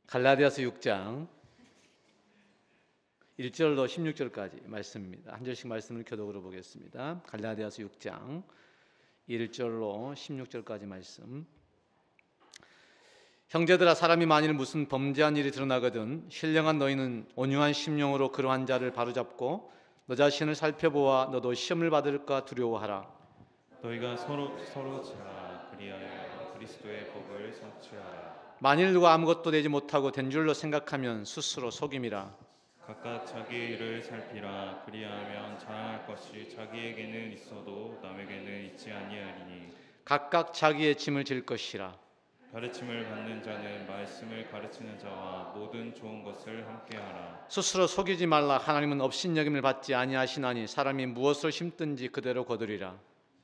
갈라디아서 6장 1절로 16절까지 말씀입니다. 한 절씩 말씀을 교독으로 보겠습니다. 갈라디아서 6장 1절로 16절까지 말씀. 형제들아, 사람이 만일 무슨 범죄한 일이 드러나거든 신령한 너희는 온유한 심령으로 그러한 자를 바로잡고 너 자신을 살펴보아 너도 시험을 받을까 두려워하라. 너희가 서로 지라 그리하여 그리스도의 복을 성취하라. 만일 누가 아무것도 내지 못하고 된 줄로 생각하면 스스로 속임이라. 각각 자기의 일을 살피라. 그리하면 자랑할 것이 자기에게는 있어도 남에게는 있지 아니하리니 각각 자기의 짐을 질 것이라. 가르침을 받는 자는 말씀을 가르치는 자와 모든 좋은 것을 함께하라. 스스로 속이지 말라. 하나님은 업신여김을 받지 아니하시나니 사람이 무엇을 심든지 그대로 거두리라.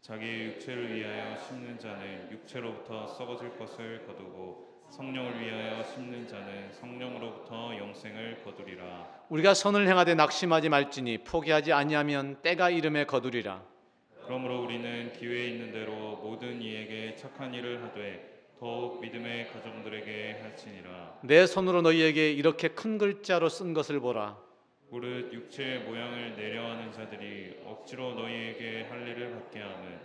자기의 육체를 위하여 심는 자는 육체로부터 썩어질 것을 거두고 성령을 위하여 심는 자는 성령으로부터 영생을 거두리라. 우리가 선을 행하되 낙심하지 말지니 포기하지 아니하면 때가 이름에 거두리라. 그러므로 우리는 기회 있는 대로 모든 이에게 착한 일을 하되 더욱 믿음의 가정들에게 할지니라. 내 손으로 너희에게 이렇게 큰 글자로 쓴 것을 보라. 무릇 육체의 모양을 내려하는 자들이 억지로 너희에게 할례를 받게 하면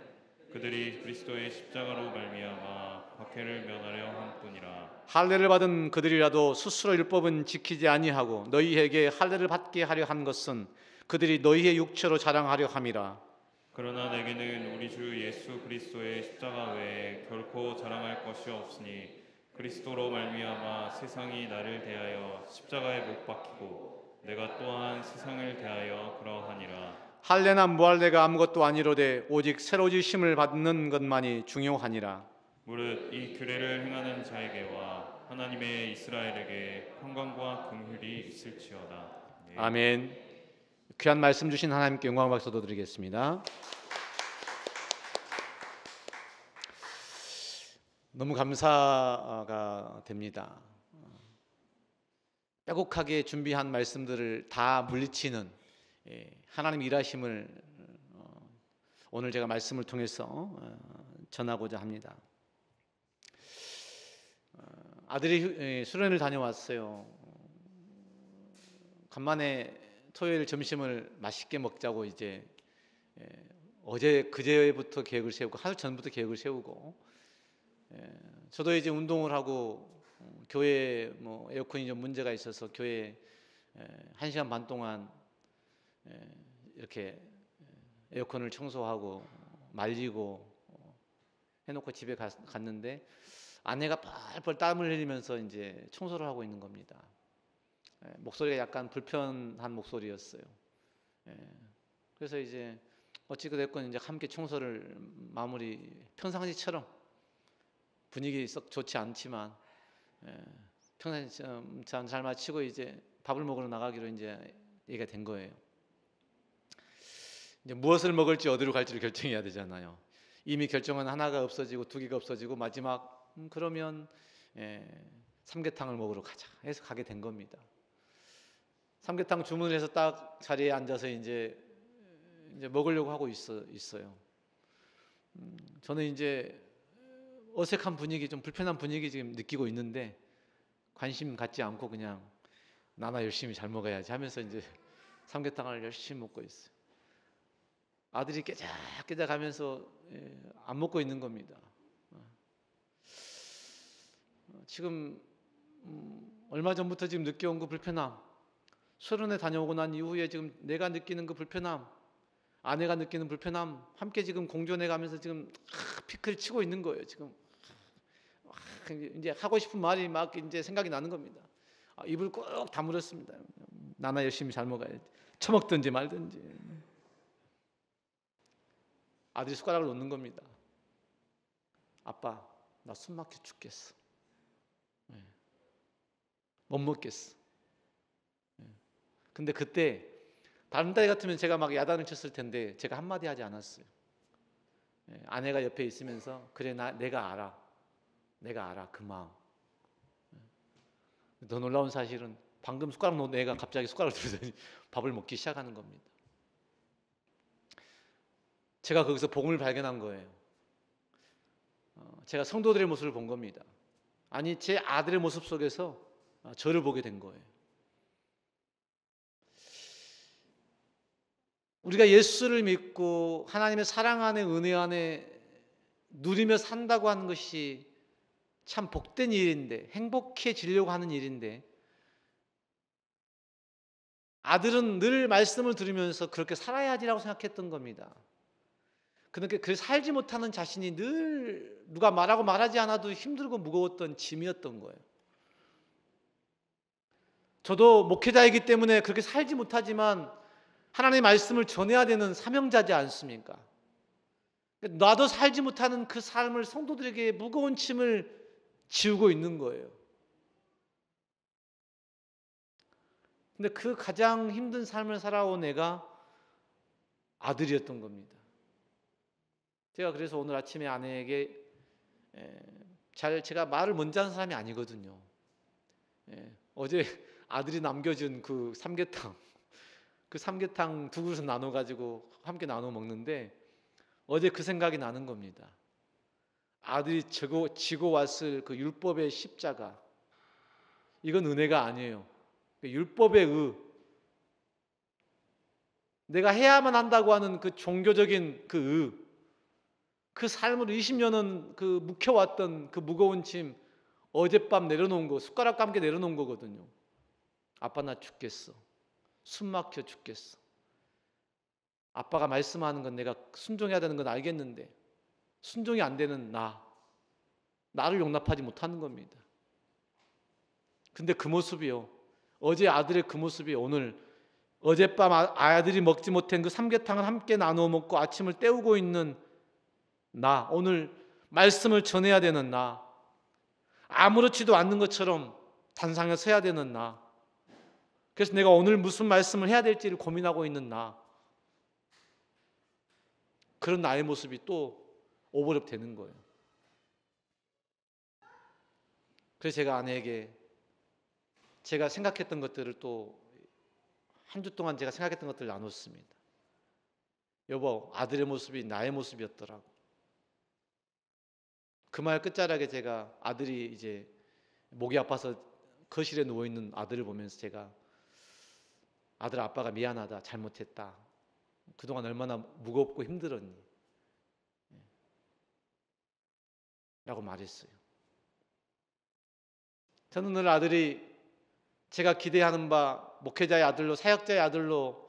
그들이 그리스도의 십자가로 말미암아 박해를 면하려 함뿐이라. 할례를 받은 그들이라도 스스로 율법은 지키지 아니하고 너희에게 할례를 받게 하려 한 것은 그들이 너희의 육체로 자랑하려 함이라. 그러나 내게는 우리 주 예수 그리스도의 십자가 외에 결코 자랑할 것이 없으니 그리스도로 말미암아 세상이 나를 대하여 십자가에 못 박히고 내가 또한 세상을 대하여 그러하니라. 할례나 무할례가 아무것도 아니로되 오직 새로 지심을 받는 것만이 중요하니라. 무릇 이 규례를 행하는 자에게와 하나님의 이스라엘에게 평강과 긍휼이 있을지어다. 아멘. 귀한 말씀 주신 하나님께 영광 박수도 드리겠습니다. 너무 감사가 됩니다. 빼곡하게 준비한 말씀들을 다 물리치는 하나님 일하심을 오늘 제가 말씀을 통해서 전하고자 합니다. 아들이 수련을 다녀왔어요. 간만에 토요일 점심을 맛있게 먹자고 이제 그제부터 계획을 세우고 하루 전부터 계획을 세우고 저도 이제 운동을 하고 교회 뭐 에어컨이 좀 문제가 있어서 교회 1시간 반 동안 이렇게 에어컨을 청소하고 말리고 해놓고 집에 갔는데 아내가 펄펄 땀을 흘리면서 이제 청소를 하고 있는 겁니다. 목소리가 약간 불편한 목소리였어요. 그래서 이제 어찌됐건 이제 함께 청소를 마무리 평상시처럼 분위기 썩 좋지 않지만 평상시처럼 잘 마치고 이제 밥을 먹으러 나가기로 이제 얘기가 된 거예요. 이제 무엇을 먹을지 어디로 갈지를 결정해야 되잖아요. 이미 결정은 하나가 없어지고 두 개가 없어지고 마지막 그러면 삼계탕을 먹으러 가자 해서 가게 된 겁니다. 삼계탕 주문을 해서 딱 자리에 앉아서 이제 먹으려고 하고 있어요. 저는 이제 어색한 분위기, 좀 불편한 분위기 지금 느끼고 있는데 관심 갖지 않고 그냥 나나 열심히 잘 먹어야지 하면서 이제 삼계탕을 열심히 먹고 있어요. 아들이 깨작깨작 하면서 안 먹고 있는 겁니다. 지금 얼마 전부터 지금 느껴온 그 불편함, 수련회 다녀오고 난 이후에 지금 내가 느끼는 그 불편함, 아내가 느끼는 불편함, 함께 지금 공존해 가면서 지금 피크를 치고 있는 거예요. 지금 이제 하고 싶은 말이 막 이제 생각이 나는 겁니다. 입을 꼭 다물었습니다. 나나 열심히 잘 먹어야지. 처먹든지 말든지. 아들이 숟가락을 놓는 겁니다. 아빠, 나 숨 막혀 죽겠어. 못 먹겠어. 근데 그때 다른 딸 같으면 제가 막 야단을 쳤을 텐데 제가 한마디 하지 않았어요. 아내가 옆에 있으면서 그래 내가 알아 그 마음. 더 놀라운 사실은 방금 숟가락 놓은 애가 갑자기 숟가락을 들더니 밥을 먹기 시작하는 겁니다. 제가 거기서 복음을 발견한 거예요. 제가 성도들의 모습을 본 겁니다. 아니 제 아들의 모습 속에서 저를 보게 된 거예요. 우리가 예수를 믿고 하나님의 사랑 안에 은혜 안에 누리며 산다고 하는 것이 참 복된 일인데, 행복해지려고 하는 일인데, 아들은 늘 말씀을 들으면서 그렇게 살아야지라고 생각했던 겁니다. 그렇게 살지 못하는 자신이 늘 누가 말하고 말하지 않아도 힘들고 무거웠던 짐이었던 거예요. 저도 목회자이기 때문에 그렇게 살지 못하지만 하나님의 말씀을 전해야 되는 사명자지 않습니까? 나도 살지 못하는 그 삶을 성도들에게 무거운 짐을 지우고 있는 거예요. 근데 그 가장 힘든 삶을 살아온 애가 아들이었던 겁니다. 제가 그래서 오늘 아침에 아내에게 제가 말을 먼저 하는 사람이 아니거든요. 어제 아들이 남겨준 그 삼계탕 두 그릇을 나눠 가지고 함께 나눠 먹는데 어제 그 생각이 나는 겁니다. 아들이 지고 왔을 그 율법의 십자가, 이건 은혜가 아니에요. 율법의 내가 해야만 한다고 하는 그 종교적인 그 삶으로 20년은 그 묵혀왔던 그 무거운 짐 어젯밤 내려놓은 거, 숟가락과 함께 내려놓은 거거든요. 아빠 나 죽겠어. 숨 막혀 죽겠어. 아빠가 말씀하는 건 내가 순종해야 되는 건 알겠는데 순종이 안 되는 나를 용납하지 못하는 겁니다. 근데 그 모습이요, 어제 아들의 그 모습이 오늘 어젯밤 아들이 먹지 못한 그 삼계탕을 함께 나누어 먹고 아침을 때우고 있는 오늘 말씀을 전해야 되는 아무렇지도 않는 것처럼 단상에 서야 되는 그래서 내가 오늘 무슨 말씀을 해야 될지를 고민하고 있는 그런 나의 모습이 또 오버랩 되는 거예요. 그래서 제가 아내에게 제가 생각했던 것들을 또 한 주 동안 제가 생각했던 것들을 나눴습니다. 여보, 아들의 모습이 나의 모습이었더라고. 그 말 끝자락에 제가 아들이 이제 목이 아파서 거실에 누워있는 아들을 보면서 제가 아들, 아빠가 미안하다, 잘못했다, 그동안 얼마나 무겁고 힘들었니 라고 말했어요. 저는 늘 아들이 제가 기대하는 바 목회자의 아들로, 사역자의 아들로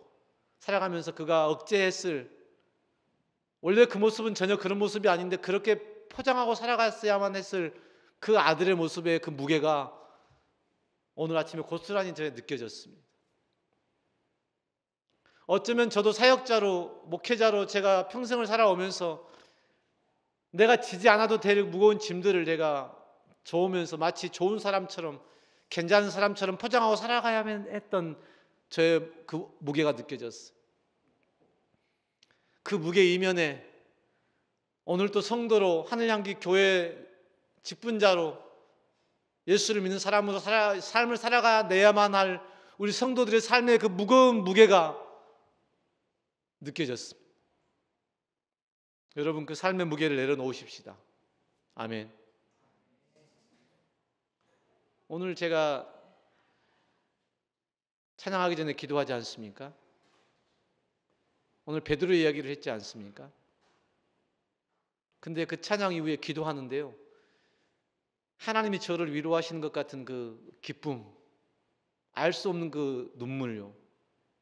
살아가면서 그가 억제했을, 원래 그 모습은 전혀 그런 모습이 아닌데 그렇게 포장하고 살아갔어야만 했을 그 아들의 모습의 그 무게가 오늘 아침에 고스란히 저에 느껴졌습니다. 어쩌면 저도 사역자로, 목회자로 제가 평생을 살아오면서 내가 지지 않아도 될 무거운 짐들을 내가 져오면서 마치 좋은 사람처럼, 괜찮은 사람처럼 포장하고 살아가야만 했던 저의 그 무게가 느껴졌어요. 그 무게 이면에 오늘 또 성도로 하늘향기 교회 직분자로 예수를 믿는 사람으로 삶을 살아가야만 할 우리 성도들의 삶의 그 무거운 무게가 느껴졌습니다. 여러분, 그 삶의 무게를 내려놓으십시다. 아멘. 오늘 제가 찬양하기 전에 기도하지 않습니까? 오늘 베드로 이야기를 했지 않습니까? 근데 그 찬양 이후에 기도하는데요, 하나님이 저를 위로하시는 것 같은 그 기쁨, 알 수 없는 그 눈물요,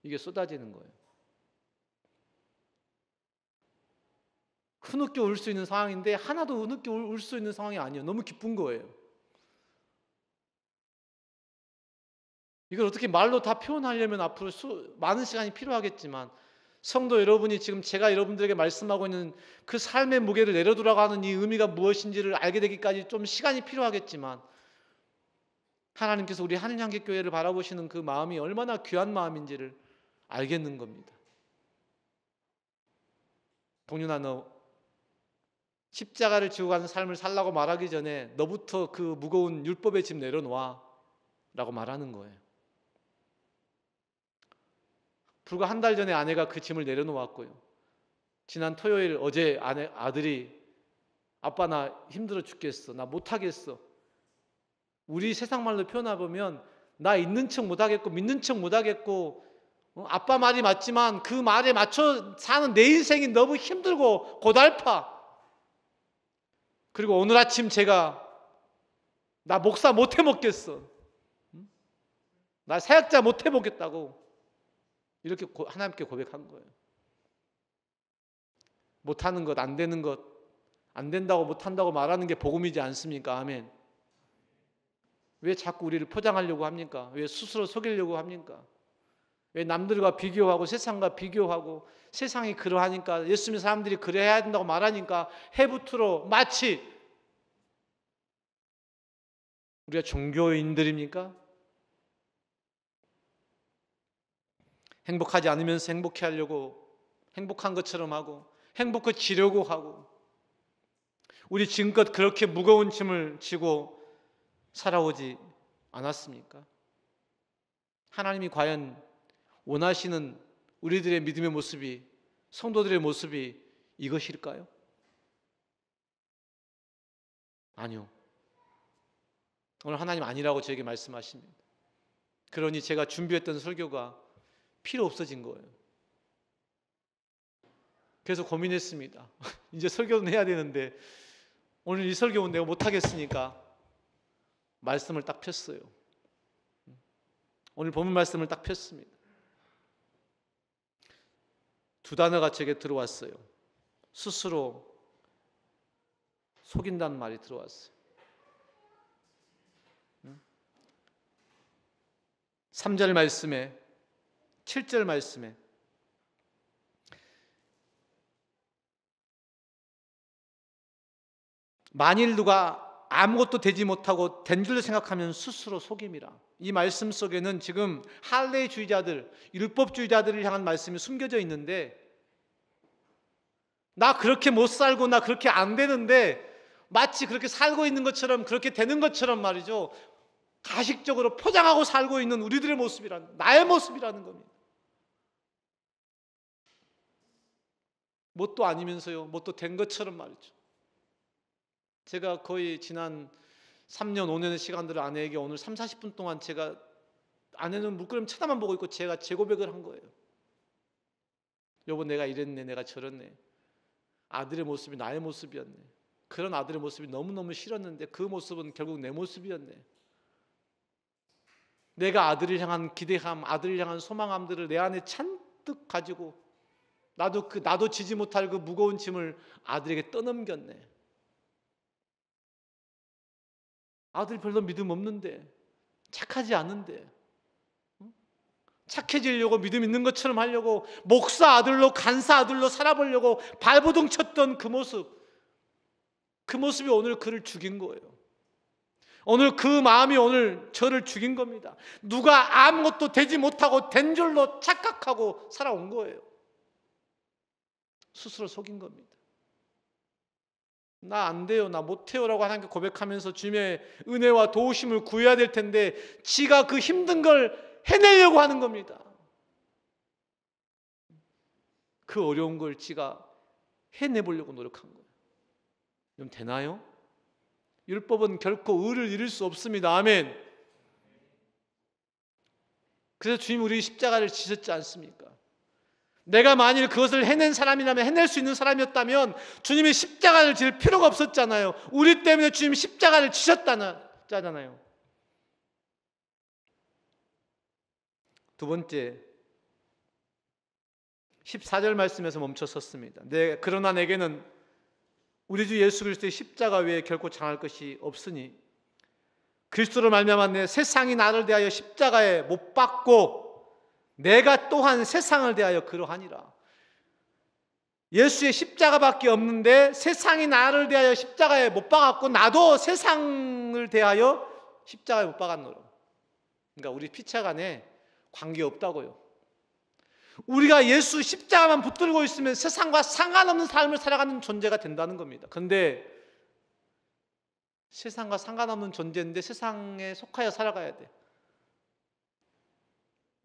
이게 쏟아지는 거예요. 흐느껴 울 수 있는 상황인데 하나도 흐느껴 울 수 있는 상황이 아니에요. 너무 기쁜 거예요. 이걸 어떻게 말로 다 표현하려면 앞으로 많은 시간이 필요하겠지만, 성도 여러분이 지금 제가 여러분들에게 말씀하고 있는 그 삶의 무게를 내려두라고 이 의미가 무엇인지를 알게 되기까지 좀 시간이 필요하겠지만, 하나님께서 우리 하늘향기교회를 바라보시는 그 마음이 얼마나 귀한 마음인지를 알겠는 겁니다. 동윤아, 너 십자가를 지고 가는 삶을 살라고 말하기 전에 너부터 그 무거운 율법의 짐 내려놓아 라고 말하는 거예요. 불과 한 달 전에 아내가 그 짐을 내려놓았고요, 지난 토요일 어제 아들이 아빠 나 힘들어 죽겠어, 나 못하겠어, 우리 세상 말로 표현해 보면 나 있는 척 못하겠고 믿는 척 못하겠고 아빠 말이 맞지만 그 말에 맞춰 사는 내 인생이 너무 힘들고 고달파. 그리고 오늘 아침 제가 나 목사 못 해먹겠어, 나 사역자 못 해보겠다고 이렇게 하나님께 고백한 거예요. 못하는 것, 안 되는 것, 안 된다고 못한다고 말하는 게 복음이지 않습니까? 아멘. 왜 자꾸 우리를 포장하려고 합니까? 왜 스스로 속이려고 합니까? 왜 남들과 비교하고 세상과 비교하고 세상이 그러하니까 예수 믿는 사람들이 그래야 된다고 말하니까 해부투로 마치 우리가 종교인들입니까? 행복하지 않으면서 행복해 하려고 행복한 것처럼 하고 행복해지려고 하고 우리 지금껏 그렇게 무거운 짐을 지고 살아오지 않았습니까? 하나님이 과연 원하시는 우리들의 믿음의 모습이, 성도들의 모습이 이것일까요? 아니요. 오늘 하나님 아니라고 저에게 말씀하십니다. 그러니 제가 준비했던 설교가 필요 없어진 거예요. 그래서 고민했습니다. 이제 설교는 해야 되는데 오늘 이 설교는 내가 못하겠으니까 말씀을 딱 폈어요. 오늘 본문 말씀을 딱 폈습니다. 두 단어가 제게 들어왔어요. 스스로 속인다는 말이 들어왔어요. 3절 말씀에 7절 말씀에 만일 누가 아무것도 되지 못하고 된 줄로 생각하면 스스로 속임이라. 이 말씀 속에는 지금 할례주의자들, 율법주의자들을 향한 말씀이 숨겨져 있는데 나 그렇게 못 살고 나 그렇게 안 되는데 마치 그렇게 살고 있는 것처럼 그렇게 되는 것처럼 말이죠. 가식적으로 포장하고 살고 있는 우리들의 모습이라는, 나의 모습이라는 겁니다. 뭣도 아니면서요. 뭣도 된 것처럼 말이죠. 제가 거의 지난 3년, 5년의 시간들을 아내에게 오늘 3, 40분 동안 제가 아내는 물끄러미 쳐다만 보고 있고 제가 재고백을 한 거예요. 여보 내가 이랬네, 내가 저랬네. 아들의 모습이 나의 모습이었네. 그런 아들의 모습이 너무너무 싫었는데 그 모습은 결국 내 모습이었네. 내가 아들을 향한 기대함, 아들을 향한 소망함들을 내 안에 잔뜩 가지고 나도 지지 못할 그 무거운 짐을 아들에게 떠넘겼네. 아들 별로 믿음 없는데, 착하지 않은데, 착해지려고 믿음 있는 것처럼 하려고 목사 아들로 간사 아들로 살아보려고 발버둥 쳤던 그 모습이 오늘 그를 죽인 거예요. 오늘 그 마음이 오늘 저를 죽인 겁니다. 누가 아무것도 되지 못하고 된 줄로 착각하고 살아온 거예요. 스스로 속인 겁니다. 나 안 돼요, 나 못해요 라고 하나님께 고백하면서 주님의 은혜와 도우심을 구해야 될 텐데 지가 그 힘든 걸 해내려고 하는 겁니다. 그 어려운 걸 지가 해내보려고 노력한 거예요. 그럼 되나요? 율법은 결코 의를 이룰 수 없습니다. 아멘. 그래서 주님 우리 십자가를 지셨지 않습니까? 내가 만일 그것을 해낸 사람이라면, 해낼 수 있는 사람이었다면 주님이 십자가를 질 필요가 없었잖아요. 우리 때문에 주님이 십자가를 지셨다잖아요. 두 번째 14절 말씀에서 멈춰 섰습니다. 그러나 내게는 우리 주 예수 그리스도의 십자가 외에 결코 장할 것이 없으니 그리스도로 말미암아 내 세상이 나를 대하여 십자가에 못 박고 내가 또한 세상을 대하여 그러하니라. 예수의 십자가밖에 없는데 세상이 나를 대하여 십자가에 못 박았고 나도 세상을 대하여 십자가에 못 박았노라. 그러니까 우리 피차 간에 관계없다고요. 우리가 예수 십자가만 붙들고 있으면 세상과 상관없는 삶을 살아가는 존재가 된다는 겁니다. 그런데 세상과 상관없는 존재인데 세상에 속하여 살아가야 돼.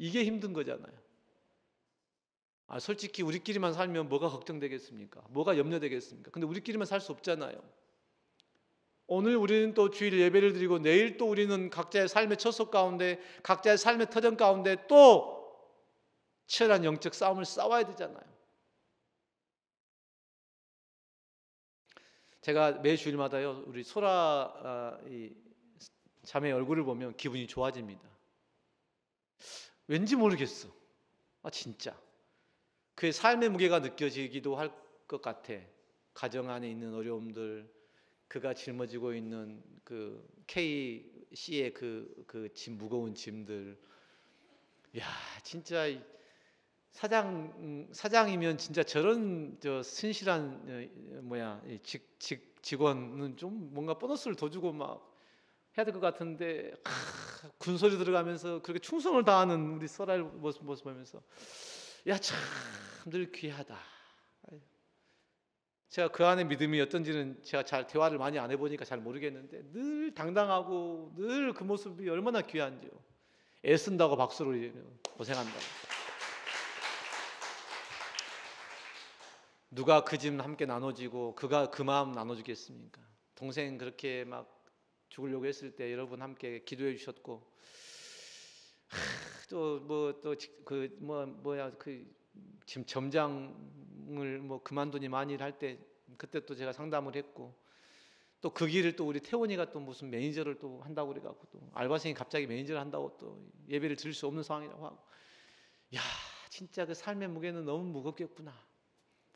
이게 힘든 거잖아요. 솔직히 우리끼리만 살면 뭐가 걱정되겠습니까? 뭐가 염려되겠습니까? 근데 우리끼리만 살 수 없잖아요. 오늘 우리는 또 주일 예배를 드리고 내일 또 우리는 각자의 삶의 처소 가운데 각자의 삶의 터전 가운데 또 치열한 영적 싸움을 싸워야 되잖아요. 제가 매 주일마다요 우리 소라 이 자매 얼굴을 보면 기분이 좋아집니다. 왠지 모르겠어. 진짜 그의 삶의 무게가 느껴지기도 할 것 같아. 가정 안에 있는 어려움들, 그가 짊어지고 있는 그 KC의 그 짐, 무거운 짐들. 야, 진짜 사장이면 진짜 저런 신실한 직원은 좀 뭔가 보너스를 더 주고 막 해야 될 것 같은데, 군소리 들어가면서 그렇게 충성을 다하는 우리 소라의 모습 보면서 야, 참 늘 귀하다. 제가 그 안에 믿음이 어떤지는 제가 잘 대화를 많이 안 해보니까 잘 모르겠는데 늘 당당하고 늘 그 모습이 얼마나 귀한지요. 애쓴다고 박수로 고생한다. 누가 그 짐 함께 나눠지고 그가 그 마음 나눠주겠습니까? 동생 그렇게 막 죽으려고 했을 때 여러분 함께 기도해 주셨고, 지금 점장을 그만두니 만일 할 때 그때 또 제가 상담을 했고, 또 그 길을 또 우리 태원이가 또 무슨 매니저를 또 한다고 그래갖고 또 알바생이 갑자기 매니저를 한다고 또 예배를 드릴 수 없는 상황이라고 하고, 야 진짜 그 삶의 무게는 너무 무겁겠구나.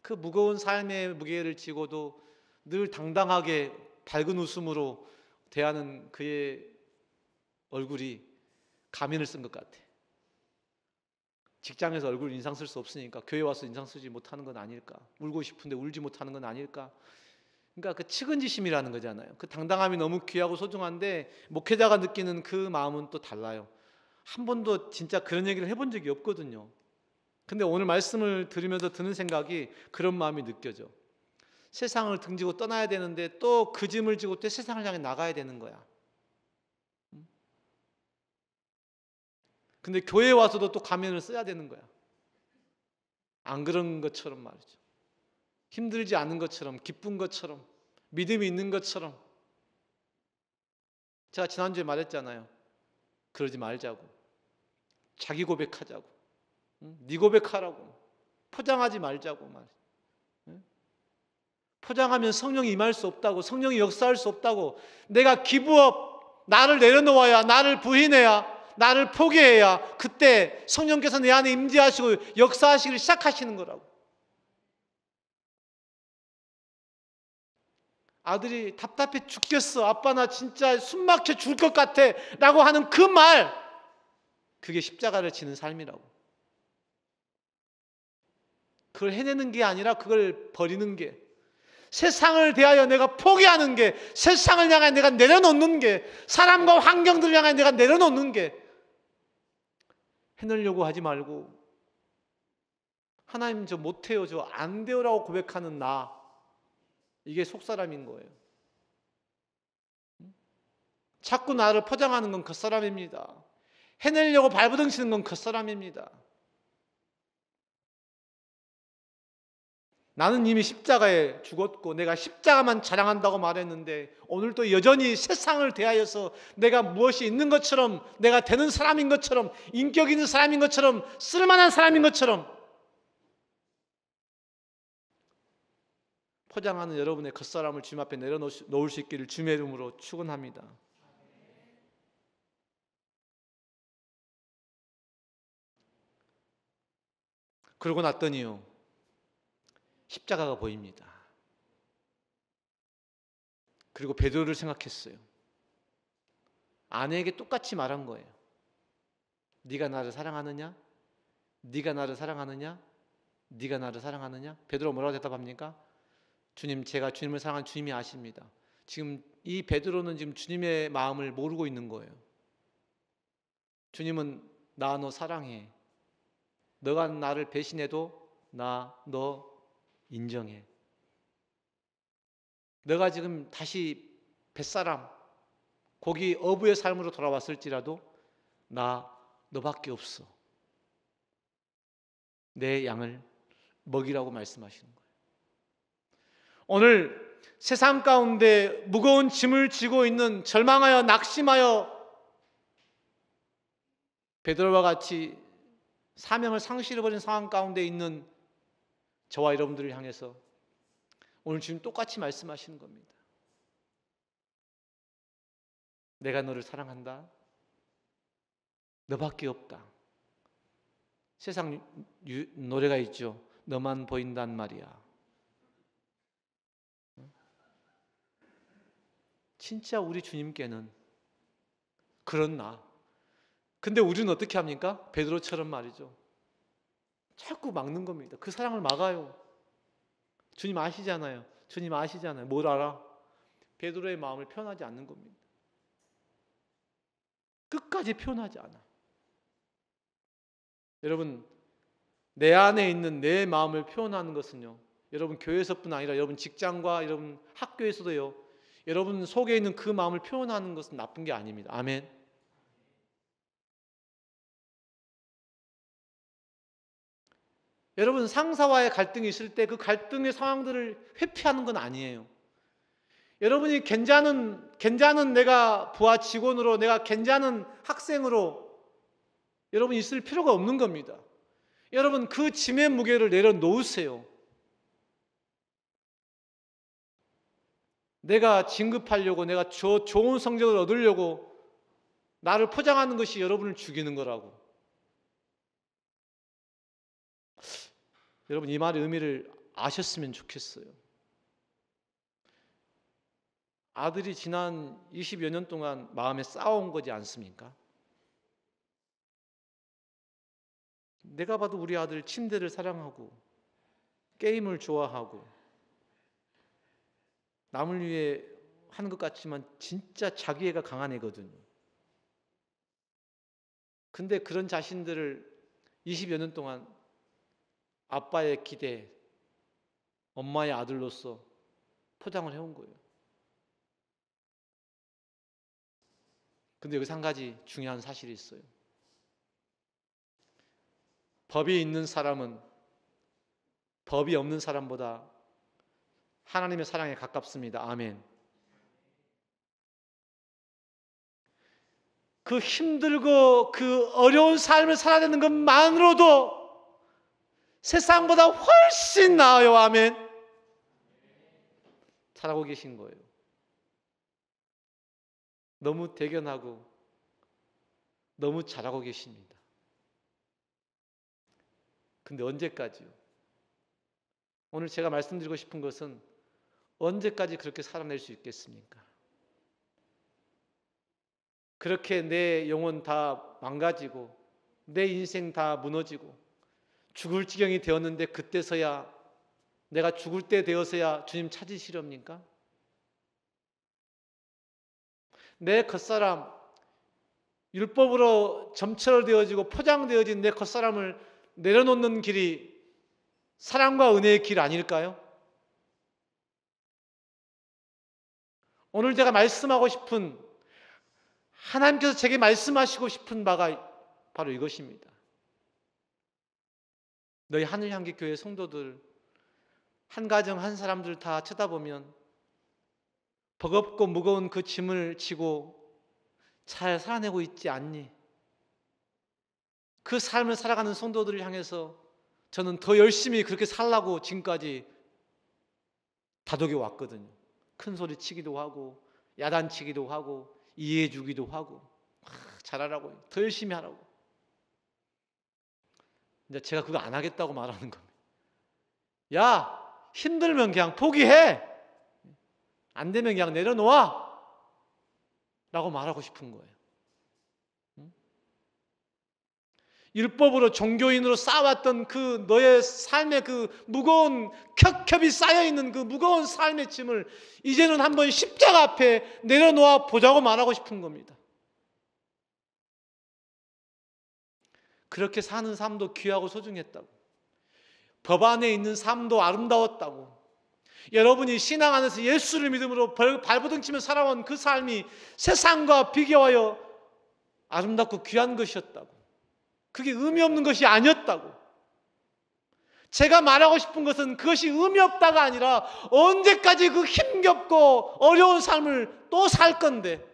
그 무거운 삶의 무게를 지고도 늘 당당하게 밝은 웃음으로 대하는 그의 얼굴이 가면을 쓴 것 같아. 직장에서 얼굴 인상 쓸 수 없으니까 교회 와서 인상 쓰지 못하는 건 아닐까? 울고 싶은데 울지 못하는 건 아닐까? 그러니까 그 측은지심이라는 거잖아요. 그 당당함이 너무 귀하고 소중한데 목회자가 느끼는 그 마음은 또 달라요. 한 번도 진짜 그런 얘기를 해본 적이 없거든요. 근데 오늘 말씀을 들으면서 드는 생각이 그런 마음이 느껴져. 세상을 등지고 떠나야 되는데 또 그 짐을 지고 또 세상을 향해 나가야 되는 거야. 근데 교회에 와서도 또 가면을 써야 되는 거야. 안 그런 것처럼 말이죠. 힘들지 않은 것처럼, 기쁜 것처럼, 믿음이 있는 것처럼. 제가 지난주에 말했잖아요. 그러지 말자고. 자기 고백하자고. 네 고백하라고. 포장하지 말자고 말이죠. 포장하면 성령이 임할 수 없다고, 성령이 역사할 수 없다고. 내가 기브업, 나를 내려놓아야, 나를 부인해야, 나를 포기해야 그때 성령께서 내 안에 임재하시고 역사하시기를 시작하시는 거라고. 아들이 답답해 죽겠어, 아빠 나 진짜 숨 막혀 죽을 것 같아 라고 하는 그 말, 그게 십자가를 지는 삶이라고. 그걸 해내는 게 아니라 그걸 버리는 게, 세상을 대하여 내가 포기하는 게, 세상을 향해 내가 내려놓는 게, 사람과 환경들을 향해 내가 내려놓는 게, 해내려고 하지 말고 하나님 저 못해요, 저 안 돼요라고 고백하는 나, 이게 속사람인 거예요. 자꾸 나를 포장하는 건 겉사람입니다. 해내려고 발버둥치는 건 겉사람입니다. 나는 이미 십자가에 죽었고 내가 십자가만 자랑한다고 말했는데 오늘도 여전히 세상을 대하여서 내가 무엇이 있는 것처럼, 내가 되는 사람인 것처럼, 인격 있는 사람인 것처럼, 쓸만한 사람인 것처럼 포장하는 여러분의 겉사람을 주님 앞에 내려놓을 수 있기를 주님의 이름으로 축원합니다. 그러고 났더니요, 십자가가 보입니다. 그리고 베드로를 생각했어요. 아내에게 똑같이 말한 거예요. 네가 나를 사랑하느냐? 네가 나를 사랑하느냐? 네가 나를 사랑하느냐? 베드로가 뭐라고 대답합니까? 주님, 제가 주님을 사랑하는 주님이 아십니다. 지금 이 베드로는 지금 주님의 마음을 모르고 있는 거예요. 주님은 나 너 사랑해. 너가 나를 배신해도 너 인정해. 너가 지금 다시 뱃사람, 고기 어부의 삶으로 돌아왔을지라도 나 너밖에 없어. 내 양을 먹이라고 말씀하시는 거예요. 오늘 세상 가운데 무거운 짐을 지고 있는, 절망하여 낙심하여 베드로와 같이 사명을 상실해버린 상황 가운데 있는 저와 여러분들을 향해서 오늘 주님 똑같이 말씀하시는 겁니다. 내가 너를 사랑한다. 너밖에 없다. 세상 노래가 있죠. 너만 보인단 말이야. 진짜 우리 주님께는 그런 나. 근데 우리는 어떻게 합니까? 베드로처럼 말이죠. 자꾸 막는 겁니다. 그 사랑을 막아요. 주님 아시잖아요. 주님 아시잖아요. 뭘 알아? 베드로의 마음을 표현하지 않는 겁니다. 끝까지 표현하지 않아. 여러분, 내 안에 있는 내 마음을 표현하는 것은요, 여러분 교회에서뿐 아니라 여러분 직장과 여러분 학교에서도요, 여러분 속에 있는 그 마음을 표현하는 것은 나쁜 게 아닙니다. 아멘. 여러분 상사와의 갈등이 있을 때 그 갈등의 상황들을 회피하는 건 아니에요. 여러분이 괜찮은 내가 부하 직원으로, 내가 괜찮은 학생으로 여러분 있을 필요가 없는 겁니다. 여러분 그 짐의 무게를 내려놓으세요. 내가 진급하려고, 내가 좋은 성적을 얻으려고 나를 포장하는 것이 여러분을 죽이는 거라고. 여러분 이 말의 의미를 아셨으면 좋겠어요. 아들이 지난 20여 년 동안 마음에 쌓아온 거지 않습니까? 내가 봐도 우리 아들 침대를 사랑하고 게임을 좋아하고 남을 위해 하는 것 같지만 진짜 자기애가 강한 애거든요. 근데 그런 자신들을 20여 년 동안 아빠의 기대, 엄마의 아들로서 포장을 해온 거예요. 근데 여기서 한 가지 중요한 사실이 있어요. 법이 있는 사람은 법이 없는 사람보다 하나님의 사랑에 가깝습니다. 아멘. 그 힘들고 그 어려운 삶을 살아야 되는 것만으로도 세상보다 훨씬 나아요. 아멘. 잘하고 계신 거예요. 너무 대견하고 너무 잘하고 계십니다. 근데 언제까지요? 오늘 제가 말씀드리고 싶은 것은 언제까지 그렇게 살아낼 수 있겠습니까? 그렇게 내 영혼 다 망가지고 내 인생 다 무너지고 죽을 지경이 되었는데 그때서야, 내가 죽을 때 되어서야 주님 찾으시렵니까? 내 겉사람, 율법으로 점철되어지고 포장되어진 내 겉사람을 내려놓는 길이 사랑과 은혜의 길 아닐까요? 오늘 제가 말씀하고 싶은, 하나님께서 제게 말씀하시고 싶은 바가 바로 이것입니다. 너희 하늘향기 교회 성도들, 한 가정 한 사람들 다 쳐다보면 버겁고 무거운 그 짐을 지고 잘 살아내고 있지 않니? 그 삶을 살아가는 성도들을 향해서 저는 더 열심히 그렇게 살라고 지금까지 다독여 왔거든요. 큰 소리 치기도 하고 야단치기도 하고 이해해 주기도 하고 잘하라고, 더 열심히 하라고. 이제 제가 그거 안 하겠다고 말하는 겁니다. 야, 힘들면 그냥 포기해. 안 되면 그냥 내려놓아. 라고 말하고 싶은 거예요. 율법으로 종교인으로 쌓아왔던 그 너의 삶의 그 무거운 겹겹이 쌓여있는 그 무거운 삶의 짐을 이제는 한번 십자가 앞에 내려놓아 보자고 말하고 싶은 겁니다. 그렇게 사는 삶도 귀하고 소중했다고, 법 안에 있는 삶도 아름다웠다고, 여러분이 신앙 안에서 예수를 믿음으로 발버둥치며 살아온 그 삶이 세상과 비교하여 아름답고 귀한 것이었다고, 그게 의미 없는 것이 아니었다고, 제가 말하고 싶은 것은 그것이 의미 없다가 아니라 언제까지 그 힘겹고 어려운 삶을 또 살 건데,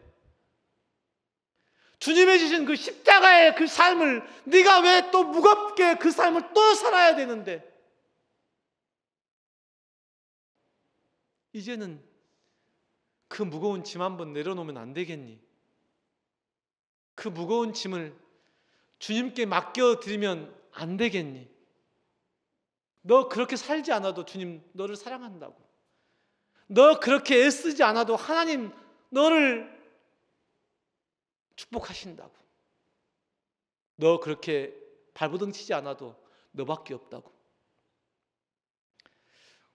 주님이 주신 그 십자가의 그 삶을 네가 왜 또 무겁게 그 삶을 또 살아야 되는데, 이제는 그 무거운 짐 한번 내려놓으면 안 되겠니? 그 무거운 짐을 주님께 맡겨드리면 안 되겠니? 너 그렇게 살지 않아도 주님 너를 사랑한다고. 너 그렇게 애쓰지 않아도 하나님 너를 축복하신다고. 너 그렇게 발버둥 치지 않아도 너밖에 없다고.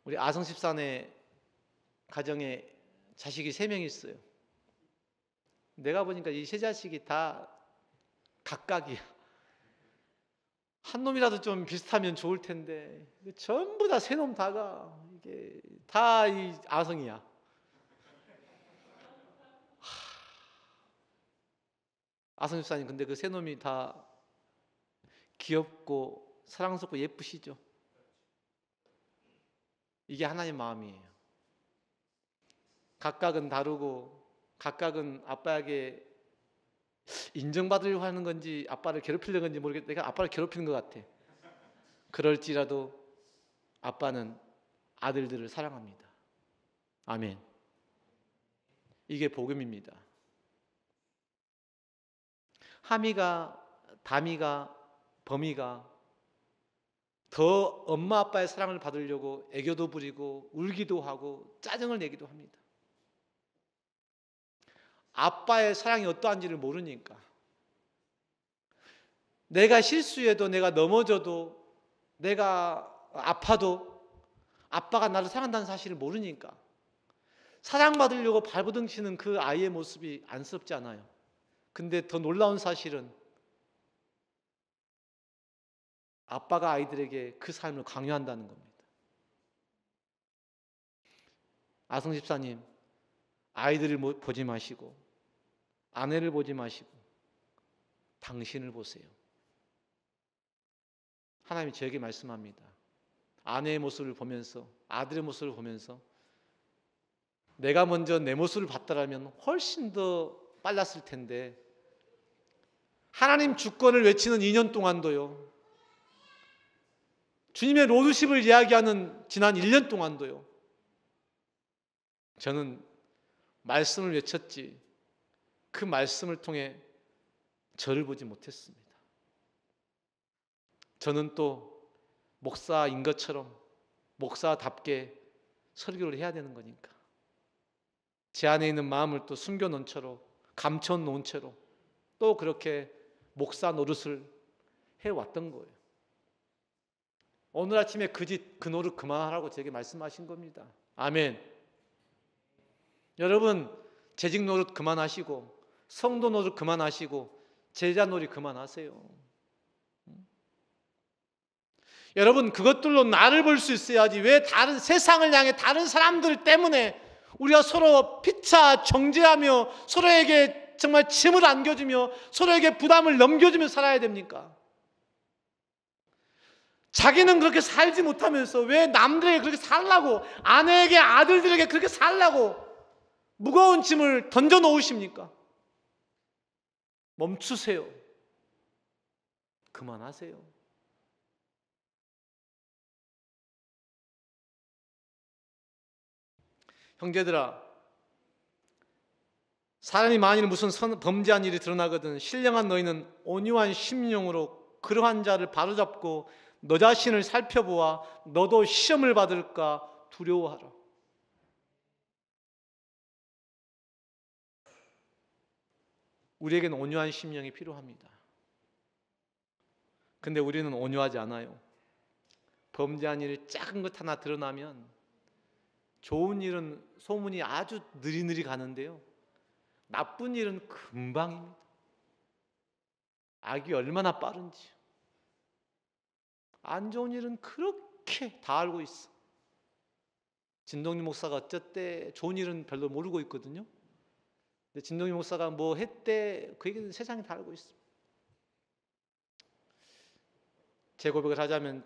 우리 아성십산의 가정에 자식이 3명 있어요. 내가 보니까 이 3자식이 다 각각이야. 한 놈이라도 좀 비슷하면 좋을 텐데 전부 다 3놈 다가 이게 다 이 아성이야. 아성집사님, 근데 그 3놈이 다 귀엽고 사랑스럽고 예쁘시죠? 이게 하나님 마음이에요. 각각은 다르고 각각은 아빠에게 인정받으려고 하는 건지 아빠를 괴롭히려는 건지 모르겠는데 내가 아빠를 괴롭히는 것 같아. 그럴지라도 아빠는 아들들을 사랑합니다. 아멘. 이게 복음입니다. 하미가, 다미가, 범이가 더 엄마 아빠의 사랑을 받으려고 애교도 부리고 울기도 하고 짜증을 내기도 합니다. 아빠의 사랑이 어떠한지를 모르니까. 내가 실수해도, 내가 넘어져도, 내가 아파도 아빠가 나를 사랑한다는 사실을 모르니까 사랑받으려고 발버둥 치는 그 아이의 모습이 안쓰럽지 않아요. 근데 더 놀라운 사실은 아빠가 아이들에게 그 삶을 강요한다는 겁니다. 아성 집사님, 아이들을 보지 마시고 아내를 보지 마시고 당신을 보세요. 하나님이 저에게 말씀합니다. 아내의 모습을 보면서, 아들의 모습을 보면서 내가 먼저 내 모습을 봤더라면 훨씬 더 빨랐을 텐데, 하나님 주권을 외치는 2년 동안도요, 주님의 로드십을 이야기하는 지난 1년 동안도요, 저는 말씀을 외쳤지 그 말씀을 통해 저를 보지 못했습니다. 저는 또 목사인 것처럼 목사답게 설교를 해야 되는 거니까 제 안에 있는 마음을 또 숨겨놓은 채로, 감춰놓은 채로 또 그렇게 목사 노릇을 해왔던 거예요. 오늘 아침에 그 짓, 그 노릇 그만하라고 제게 말씀하신 겁니다. 아멘. 여러분, 재직 노릇 그만하시고 성도 노릇 그만하시고 제자 노릇 그만하세요. 여러분, 그것들로 나를 볼 수 있어야지 왜 다른 세상을 향해 다른 사람들 때문에 우리가 서로 피차 정죄하며 서로에게 정말 짐을 안겨주며 서로에게 부담을 넘겨주며 살아야 됩니까? 자기는 그렇게 살지 못하면서 왜 남들에게 그렇게 살라고, 아내에게, 아들들에게 그렇게 살라고 무거운 짐을 던져 놓으십니까? 멈추세요. 그만하세요. 형제들아, 사람이 만일 무슨 범죄한 일이 드러나거든 신령한 너희는 온유한 심령으로 그러한 자를 바로잡고 너 자신을 살펴보아 너도 시험을 받을까 두려워하라. 우리에게는 온유한 심령이 필요합니다. 근데 우리는 온유하지 않아요. 범죄한 일이 작은 것 하나 드러나면 좋은 일은 소문이 아주 느리느리 가는데요, 나쁜 일은 금방입니다. 악이 얼마나 빠른지. 안 좋은 일은 그렇게 다 알고 있어. 진동리 목사가 어쨌대 좋은 일은 별로 모르고 있거든요. 근데 진동리 목사가 뭐 했대 그 얘기는 세상이 다 알고 있어. 제 고백을 하자면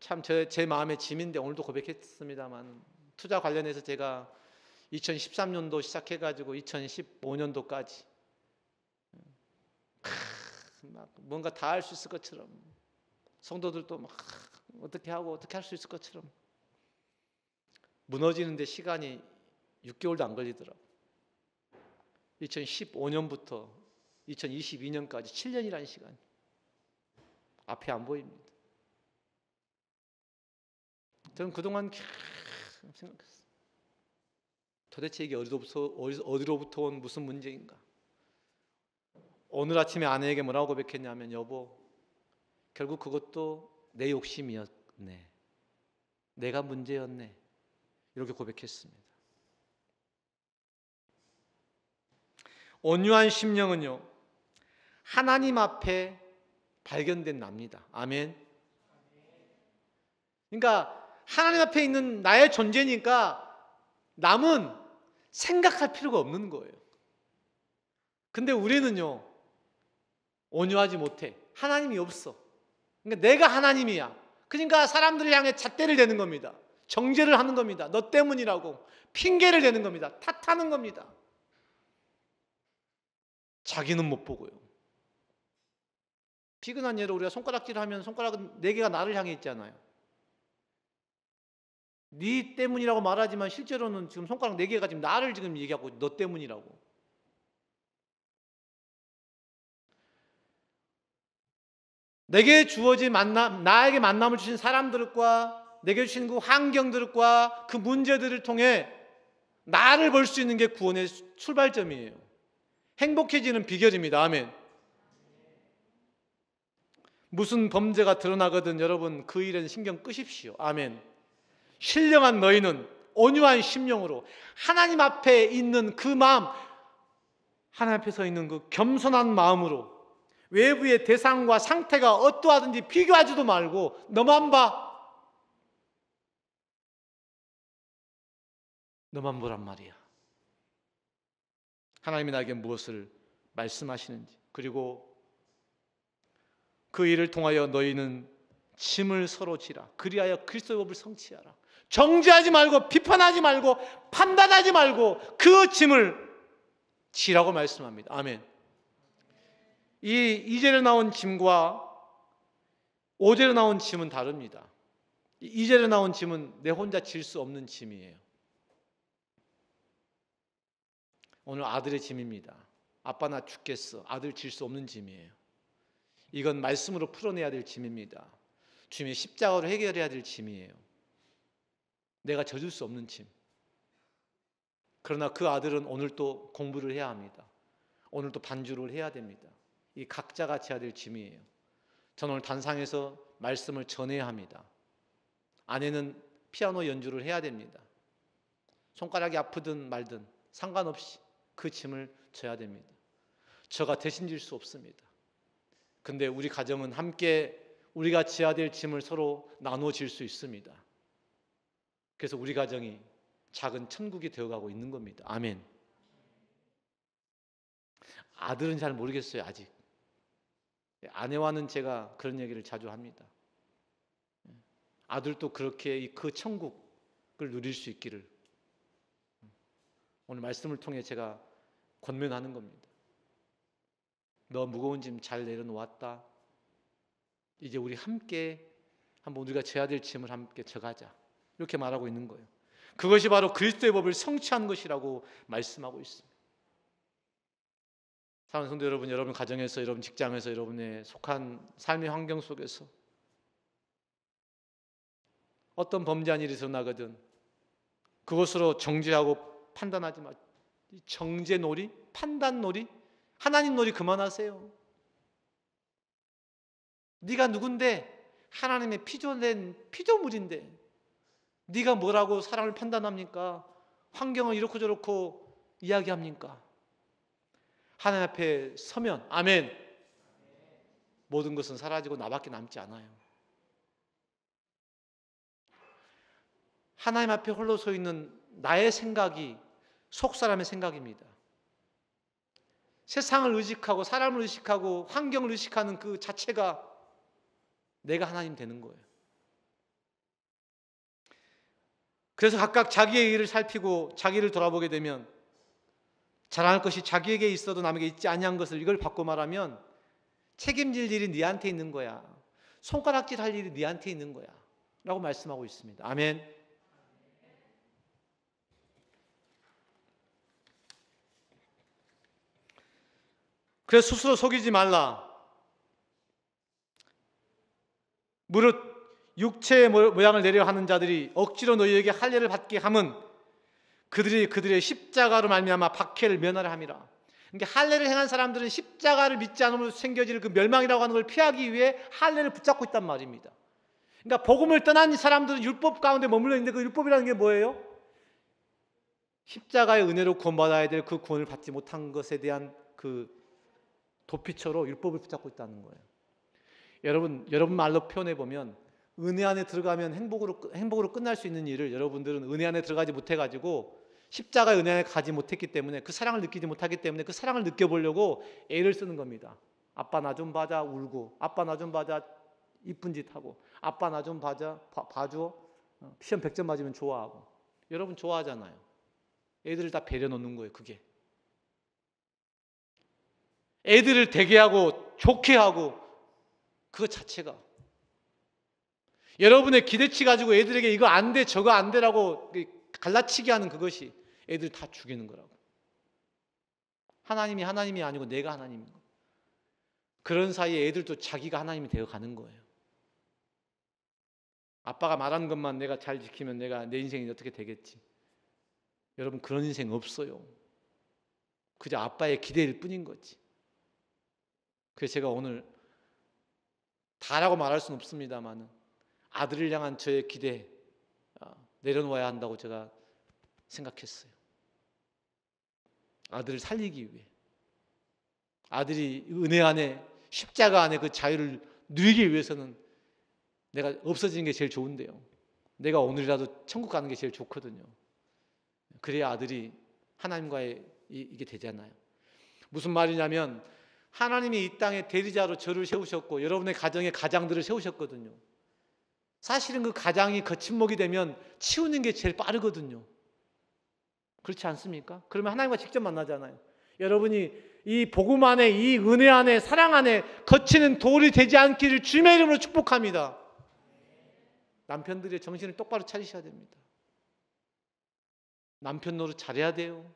참 제 마음의 짐인데 오늘도 고백했습니다만 투자 관련해서 제가 2013년도 시작해가지고 2015년도까지 막 뭔가 다 할 수 있을 것처럼 성도들도 막 어떻게 하고 어떻게 할 수 있을 것처럼 무너지는데 시간이 6개월도 안 걸리더라고. 2015년부터 2022년까지 7년이라는 시간 앞에 안 보입니다. 저는 그동안 계속 생각했어요. 도대체 이게 어디로부터 온 무슨 문제인가? 오늘 아침에 아내에게 뭐라고 고백했냐면, 여보, 결국 그것도 내 욕심이었네. 내가 문제였네. 이렇게 고백했습니다. 온유한 심령은요, 하나님 앞에 발견된 납니다. 아멘. 그러니까 하나님 앞에 있는 나의 존재니까 남은 생각할 필요가 없는 거예요. 근데 우리는요, 온유하지 못해. 하나님이 없어. 그러니까 내가 하나님이야. 그러니까 사람들을 향해 잣대를 대는 겁니다. 정죄를 하는 겁니다. 너 때문이라고 핑계를 대는 겁니다. 탓하는 겁니다. 자기는 못 보고요. 비근한 예로 우리가 손가락질을 하면 손가락은 4개가 나를 향해 있잖아요. 네 때문이라고 말하지만 실제로는 지금 손가락 4개가 지금 나를 지금 얘기하고 너 때문이라고. 내게 주어진 나에게 만남을 주신 사람들과 내게 주신 그 환경들과 그 문제들을 통해 나를 볼 수 있는 게 구원의 출발점이에요. 행복해지는 비결입니다. 아멘. 무슨 범죄가 드러나거든 여러분 그 일에는 신경 끄십시오. 아멘. 신령한 너희는 온유한 심령으로 하나님 앞에 있는 그 마음, 하나님 앞에 서 있는 그 겸손한 마음으로 외부의 대상과 상태가 어떠하든지 비교하지도 말고 너만 봐. 너만 보란 말이야. 하나님이 나에게 무엇을 말씀하시는지, 그리고 그 일을 통하여 너희는 짐을 서로 지라. 그리하여 그리스도의 법을 성취하라. 정죄하지 말고 비판하지 말고 판단하지 말고 그 짐을 지라고 말씀합니다. 아멘. 이 2절에 나온 짐과 5절에 나온 짐은 다릅니다. 2절에 나온 짐은 내 혼자 질 수 없는 짐이에요. 오늘 아들의 짐입니다. 아빠 나 죽겠어. 아들 질 수 없는 짐이에요. 이건 말씀으로 풀어내야 될 짐입니다. 주님의 십자가로 해결해야 될 짐이에요. 내가 져줄 수 없는 짐. 그러나 그 아들은 오늘 또 공부를 해야 합니다. 오늘 또 반주를 해야 됩니다. 이 각자가 져야 될 짐이에요. 저는 오늘 단상에서 말씀을 전해야 합니다. 아내는 피아노 연주를 해야 됩니다. 손가락이 아프든 말든 상관없이 그 짐을 져야 됩니다. 저가 대신 질 수 없습니다. 근데 우리 가정은 함께 우리가 져야 될 짐을 서로 나누어 질 수 있습니다. 그래서 우리 가정이 작은 천국이 되어가고 있는 겁니다. 아멘. 아들은 잘 모르겠어요. 아직. 아내와는 제가 그런 얘기를 자주 합니다. 아들도 그렇게 그 천국을 누릴 수 있기를 오늘 말씀을 통해 제가 권면하는 겁니다. 너 무거운 짐 잘 내려놓았다. 이제 우리 함께 한번 우리가 져야 될 짐을 함께 져가자. 이렇게 말하고 있는 거예요. 그것이 바로 그리스도의 법을 성취한 것이라고 말씀하고 있습니다. 사랑하는 성도 여러분, 여러분 가정에서, 여러분 직장에서, 여러분의 속한 삶의 환경 속에서 어떤 범죄한 일이 일어나거든 그것으로 정죄하고 판단하지 마. 정죄놀이, 판단놀이, 하나님 놀이 그만하세요. 네가 누군데? 하나님의 피조된 피조물인데 네가 뭐라고 사람을 판단합니까? 환경을 이렇고 저렇고 이야기합니까? 하나님 앞에 서면 아멘. 모든 것은 사라지고 나밖에 남지 않아요. 하나님 앞에 홀로 서 있는 나의 생각이 속사람의 생각입니다. 세상을 의식하고 사람을 의식하고 환경을 의식하는 그 자체가 내가 하나님 되는 거예요. 그래서 각각 자기의 일을 살피고 자기를 돌아보게 되면 자랑할 것이 자기에게 있어도 남에게 있지 아니한 것을, 이걸 바꿔 말하면 책임질 일이 네한테 있는 거야. 손가락질 할 일이 네한테 있는 거야 라고 말씀하고 있습니다. 아멘. 그래서 스스로 속이지 말라. 무릇 육체의 모양을 내려 하는 자들이 억지로 너희에게 할례를 받게 함은 그들이 그들의 십자가로 말미암아 박해를 면하려 함이라. 그러니까 할례를 행한 사람들은 십자가를 믿지 않으면 생겨질 그 멸망이라고 하는 걸 피하기 위해 할례를 붙잡고 있단 말입니다. 그러니까 복음을 떠난 사람들은 율법 가운데 머물러 있는데, 그 율법이라는 게 뭐예요? 십자가의 은혜로 구원받아야 될 그 구원을 받지 못한 것에 대한 그 도피처로 율법을 붙잡고 있다는 거예요. 여러분 말로 표현해 보면, 은혜 안에 들어가면 행복으로 끝날 수 있는 일을 여러분들은 은혜 안에 들어가지 못해가지고, 십자가의 은혜 안에 가지 못했기 때문에, 그 사랑을 느끼지 못하기 때문에 그 사랑을 느껴보려고 애를 쓰는 겁니다. 아빠 나 좀 봐자 울고, 아빠 나 좀 봐자 이쁜 짓 하고, 아빠 나 좀 봐줘 시험 100점 맞으면 좋아하고. 여러분 좋아하잖아요. 애들을 다 배려 놓는 거예요. 그게 애들을 되게 하고 좋게 하고, 그거 자체가 여러분의 기대치 가지고 애들에게 이거 안 돼 저거 안 되라고 갈라치게 하는 그것이 애들 다 죽이는 거라고. 하나님이 아니고 내가 하나님인 거. 그런 사이에 애들도 자기가 하나님이 되어 가는 거예요. 아빠가 말하는 것만 내가 잘 지키면 내 인생이 어떻게 되겠지. 여러분 그런 인생 없어요. 그저 아빠의 기대일 뿐인 거지. 그래서 제가 오늘 다라고 말할 수는 없습니다만, 아들을 향한 저의 기대 내려놓아야 한다고 제가 생각했어요. 아들을 살리기 위해, 아들이 은혜 안에 십자가 안에 그 자유를 누리기 위해서는 내가 없어지는 게 제일 좋은데요. 내가 오늘이라도 천국 가는 게 제일 좋거든요. 그래야 아들이 하나님과의 이게 되잖아요. 무슨 말이냐면, 하나님이 이 땅에 대리자로 저를 세우셨고 여러분의 가정에 가장들을 세우셨거든요. 사실은 그 가장이 거친목이 되면 치우는 게 제일 빠르거든요. 그렇지 않습니까? 그러면 하나님과 직접 만나잖아요. 여러분이 이 복음 안에, 이 은혜 안에, 사랑 안에 거치는 돌이 되지 않기를 주님의 이름으로 축복합니다. 남편들의 정신을 똑바로 차리셔야 됩니다. 남편 노릇 잘해야 돼요.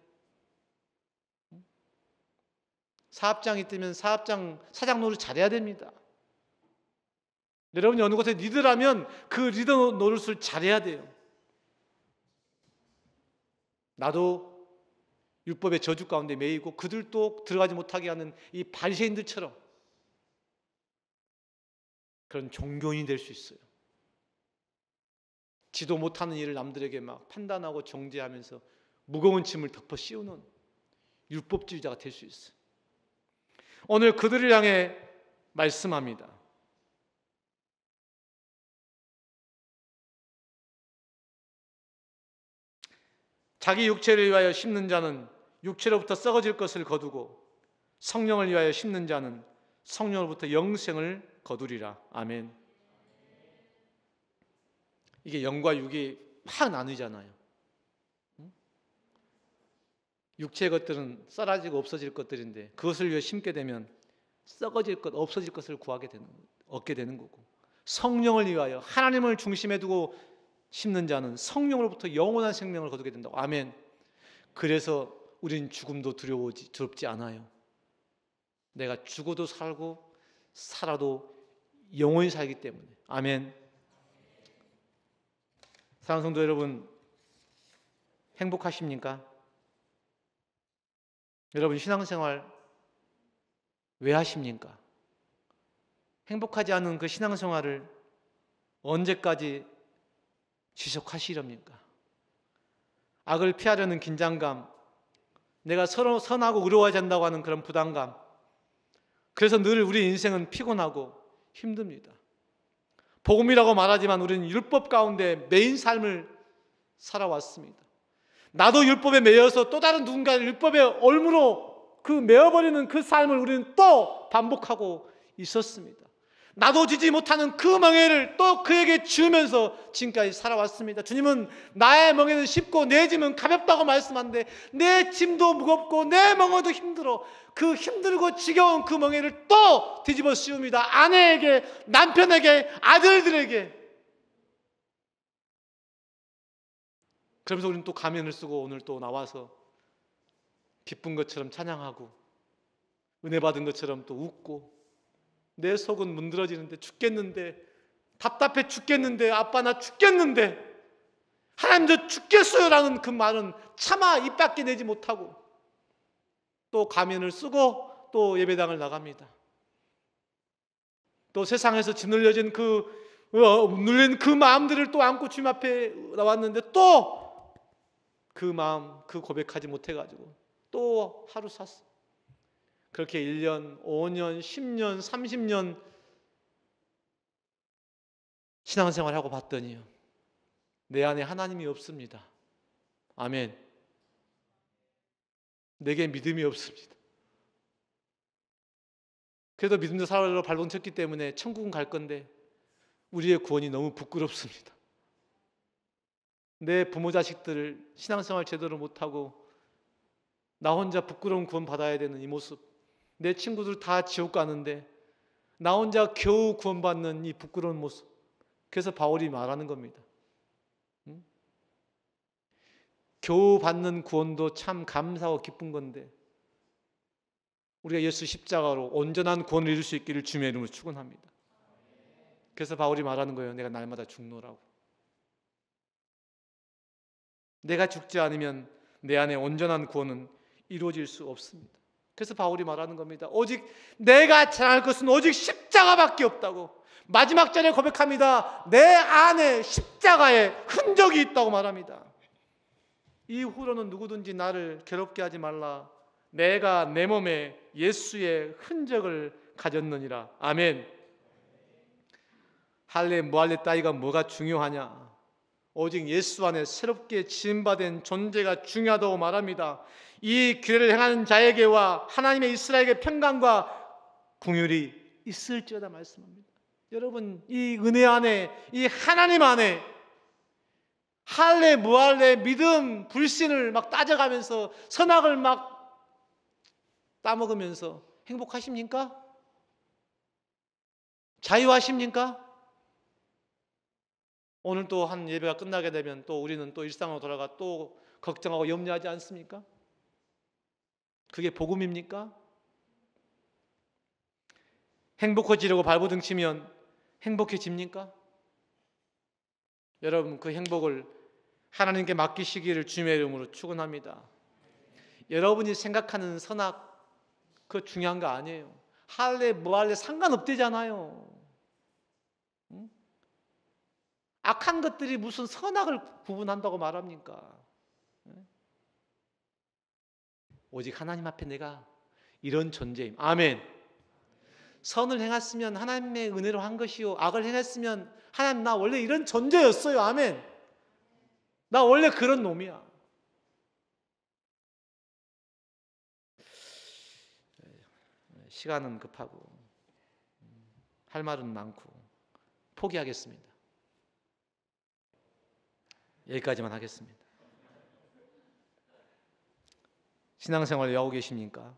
사업장이 뜨면 사장 노릇 잘해야 됩니다. 여러분이 어느 곳에 리더라면 그 리더 노릇을 잘해야 돼요. 나도 율법의 저주 가운데 매이고 그들도 들어가지 못하게 하는 이 바리새인들처럼 그런 종교인이 될 수 있어요. 지도 못하는 일을 남들에게 막 판단하고 정죄하면서 무거운 짐을 덮어 씌우는 율법주의자가 될 수 있어요. 오늘 그들을 향해 말씀합니다. 자기 육체를 위하여 심는 자는 육체로부터 썩어질 것을 거두고 성령을 위하여 심는 자는 성령으로부터 영생을 거두리라. 아멘. 이게 영과 육이 막 나뉘잖아요. 육체의 것들은 썰어지고 없어질 것들인데, 그것을 위해 심게 되면 썩어질 것, 없어질 것을 얻게 되는 거고, 성령을 위하여 하나님을 중심에 두고 심는 자는 성령으로부터 영원한 생명을 거두게 된다고. 아멘. 그래서 우린 죽음도 두렵지 않아요. 내가 죽어도 살고 살아도 영원히 살기 때문에. 아멘. 사랑하는 성도 여러분, 행복하십니까? 여러분 신앙생활 왜 하십니까? 행복하지 않은 그 신앙생활을 언제까지 지속하시렵니까? 악을 피하려는 긴장감, 내가 서로 선하고 의로워야 된다고 하는 그런 부담감, 그래서 늘 우리 인생은 피곤하고 힘듭니다. 복음이라고 말하지만 우리는 율법 가운데 매인 삶을 살아왔습니다. 나도 율법에 매여서 또 다른 누군가를 율법의 올무로 매어버리는 그 삶을 우리는 또 반복하고 있었습니다. 나도 지지 못하는 그 멍에를 또 그에게 주면서 지금까지 살아왔습니다. 주님은 나의 멍에는 쉽고 내 짐은 가볍다고 말씀하는데 내 짐도 무겁고 내 멍에도 힘들어. 그 힘들고 지겨운 그 멍에를 또 뒤집어 씌웁니다. 아내에게, 남편에게, 아들들에게. 그러면서 우리는 또 가면을 쓰고 오늘 또 나와서 기쁜 것처럼 찬양하고 은혜 받은 것처럼 또 웃고, 내 속은 문드러지는데 죽겠는데, 답답해 죽겠는데, 아빠 나 죽겠는데, 하나님 저 죽겠어요 라는 그 말은 차마 입 밖에 내지 못하고 또 가면을 쓰고 또 예배당을 나갑니다. 또 세상에서 짓눌려진 눌린 그 마음들을 또 안고 주님 앞에 나왔는데 또 그 마음, 그 고백하지 못해가지고 또 하루 샀어. 그렇게 1년, 5년, 10년, 30년 신앙생활을 하고 봤더니요, 내 안에 하나님이 없습니다. 아멘. 내게 믿음이 없습니다. 그래도 믿음의 사활로 발버둥쳤기 때문에 천국은 갈 건데 우리의 구원이 너무 부끄럽습니다. 내 부모 자식들을 신앙생활 제대로 못하고 나 혼자 부끄러운 구원 받아야 되는 이 모습, 내 친구들 다 지옥 가는데 나 혼자 겨우 구원받는 이 부끄러운 모습. 그래서 바울이 말하는 겁니다. 겨우 받는 구원도 참 감사하고 기쁜 건데 우리가 예수 십자가로 온전한 구원을 이룰 수 있기를 주님의 이름으로 축원합니다. 그래서 바울이 말하는 거예요. 내가 날마다 죽노라고. 내가 죽지 않으면 내 안에 온전한 구원은 이루어질 수 없습니다. 그래서 바울이 말하는 겁니다. 오직 내가 자랑할 것은 오직 십자가밖에 없다고. 마지막 절에 고백합니다. 내 안에 십자가의 흔적이 있다고 말합니다. 이후로는 누구든지 나를 괴롭게 하지 말라. 내가 내 몸에 예수의 흔적을 가졌느니라. 아멘. 할례 무할례 따위가 뭐가 중요하냐? 오직 예수 안에 새롭게 지음받은 존재가 중요하다고 말합니다. 이 규례를 행하는 자에게와 하나님의 이스라엘에게 평강과 긍휼이 있을지어다 말씀합니다. 여러분, 이 은혜 안에, 이 하나님 안에 할례 무할례 믿음 불신을 막 따져가면서 선악을 막 따먹으면서 행복하십니까? 자유하십니까? 오늘 또 한 예배가 끝나게 되면 또 우리는 또 일상으로 돌아가 또 걱정하고 염려하지 않습니까? 그게 복음입니까? 행복해지려고 발버둥 치면 행복해집니까? 여러분, 그 행복을 하나님께 맡기시기를 주님의 이름으로 축원합니다. 여러분이 생각하는 선악, 그거 중요한 거 아니에요. 할례 무할례 상관없대잖아요. 악한 것들이 무슨 선악을 구분한다고 말합니까? 오직 하나님 앞에 내가 이런 존재임. 아멘. 선을 행했으면 하나님의 은혜로 한 것이요, 악을 행했으면 하나님 나 원래 이런 존재였어요. 아멘. 나 원래 그런 놈이야. 시간은 급하고 할 말은 많고 포기하겠습니다. 여기까지만 하겠습니다. 신앙생활 하고 계십니까?